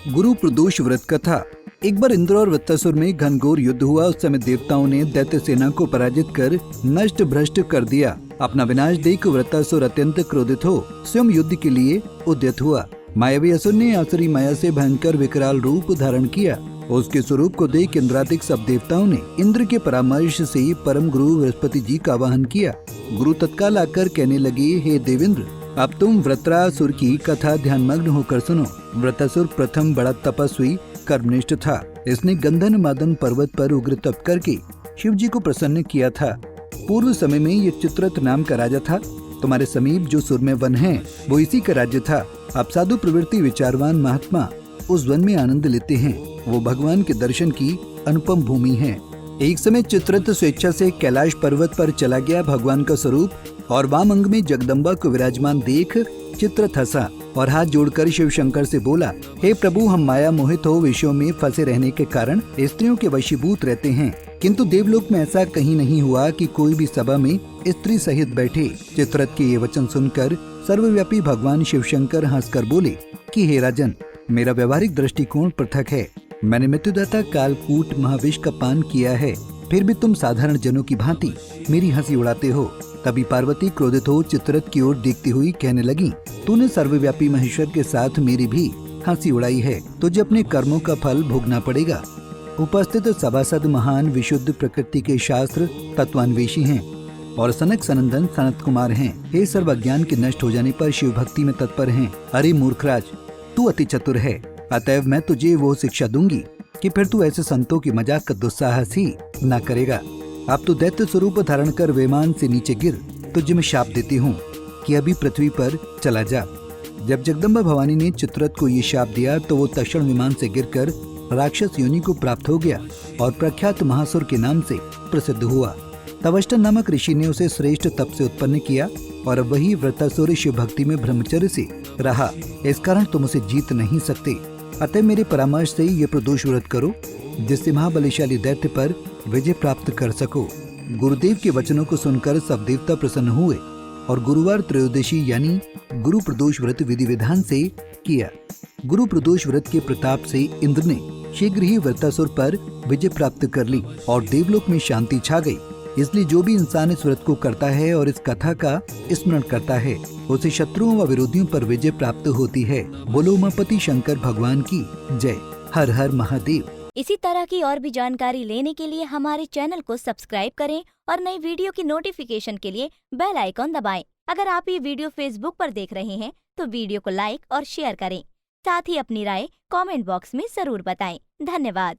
गुरु प्रदोष व्रत कथा। एक बार इंद्र और वृत्तासुर में घनघोर युद्ध हुआ। उस समय देवताओं ने दैत्य सेना को पराजित कर नष्ट भ्रष्ट कर दिया। अपना विनाश देख वृत्तासुर अत्यंत क्रोधित हो स्वयं युद्ध के लिए उद्यत हुआ। मायावी असुर ने आसुरी माया से भयंकर विकराल रूप धारण किया। उसके स्वरूप को देख इंद्रादिक सब देवताओं ने इंद्र के परामर्श से परम गुरु बृहस्पति जी का आवाहन किया। गुरु तत्काल आकर कहने लगे, हे देवेंद्र, अब तुम वृत्रासुर की कथा ध्यानमग्न होकर सुनो। वृत्रासुर प्रथम बड़ा तपस्वी कर्मनिष्ठ था। इसने गंधन मादन पर्वत पर उग्र तप करके शिव जी को प्रसन्न किया था। पूर्व समय में ये चित्ररथ नाम का राजा था। तुम्हारे समीप जो सुरम्य वन है वो इसी का राज्य था। अब साधु प्रवृत्ति विचारवान महात्मा उस वन में आनंद लेते हैं। वो भगवान के दर्शन की अनुपम भूमि है। एक समय चित्ररथ स्वेच्छा से कैलाश पर्वत पर चला गया। भगवान का स्वरूप और वाम अंग में जगदम्बा को विराजमान देख चित्ररथ हंसा और हाथ जोड़कर शिव शंकर से बोला, हे प्रभु, हम माया मोहित हो विषयों में फंसे रहने के कारण स्त्रियों के वशीभूत रहते हैं, किंतु देवलोक में ऐसा कहीं नहीं हुआ कि कोई भी सभा में स्त्री सहित बैठे। चित्ररथ के ये वचन सुनकर सर्वव्यापी भगवान शिव शंकर हंसकर बोले कि हे राजन, मेरा व्यवहारिक दृष्टिकोण पृथक है। मैंने मृत्युदाता कालकूट महाविष का पान किया है, फिर भी तुम साधारण जनों की भांति मेरी हंसी उड़ाते हो। तभी पार्वती क्रोधित हो चित्ररथ की ओर देखती हुई कहने लगी, तूने सर्वव्यापी महेश्वर के साथ मेरी भी हंसी उड़ाई है, तुझे अपने कर्मों का फल भोगना पड़ेगा। उपस्थित सभासद महान विशुद्ध प्रकृति के शास्त्र तत्वान्वेषी हैं और सनक सनंदन सनत कुमार हैं। हे सर्व अज्ञान के नष्ट हो जाने पर शिव भक्ति में तत्पर हैं। अरे मूर्खराज, तू अति चतुर है, अतएव मैं तुझे वो शिक्षा दूंगी कि फिर तू ऐसे संतों की मजाक का दुस्साहस ही न करेगा। अब तू दैत्य स्वरूप धारण कर विमान से नीचे गिर। तुझे मैं शाप देती हूँ कि अभी पृथ्वी पर चला जा। जब जगदम्बा भवानी ने चित्ररथ को ये शाप दिया तो वो तक्षण विमान से गिरकर राक्षस योनि को प्राप्त हो गया और प्रख्यात महासुर के नाम से प्रसिद्ध हुआ। तवष्ट नामक ऋषि ने उसे श्रेष्ठ तप से उत्पन्न किया और अब वही वृत्तासुर शिव भक्ति में ब्रह्मचर्य से रहा। इस कारण तुम उसे जीत नहीं सकते। अतः मेरे परामर्श से ये प्रदोष व्रत करो, जिससे महाबलिशाली दैत्य पर विजय प्राप्त कर सको। गुरुदेव के वचनों को सुनकर सब देवता प्रसन्न हुए और गुरुवार त्रयोदशी यानी गुरु प्रदोष व्रत विधि विधान से किया। गुरु प्रदोष व्रत के प्रताप से इंद्र ने शीघ्र ही वृत्तासुर पर विजय प्राप्त कर ली और देवलोक में शांति छा गई। इसलिए जो भी इंसान इस व्रत को करता है और इस कथा का स्मरण करता है, उसे शत्रुओं व विरोधियों पर विजय प्राप्त होती है। बोलो उमापति शंकर भगवान की जय। हर हर महादेव। इसी तरह की और भी जानकारी लेने के लिए हमारे चैनल को सब्सक्राइब करें और नई वीडियो की नोटिफिकेशन के लिए बेल आइकॉन दबाएं। अगर आप ये वीडियो फेसबुक पर देख रहे हैं तो वीडियो को लाइक और शेयर करें। साथ ही अपनी राय कमेंट बॉक्स में जरूर बताएं। धन्यवाद।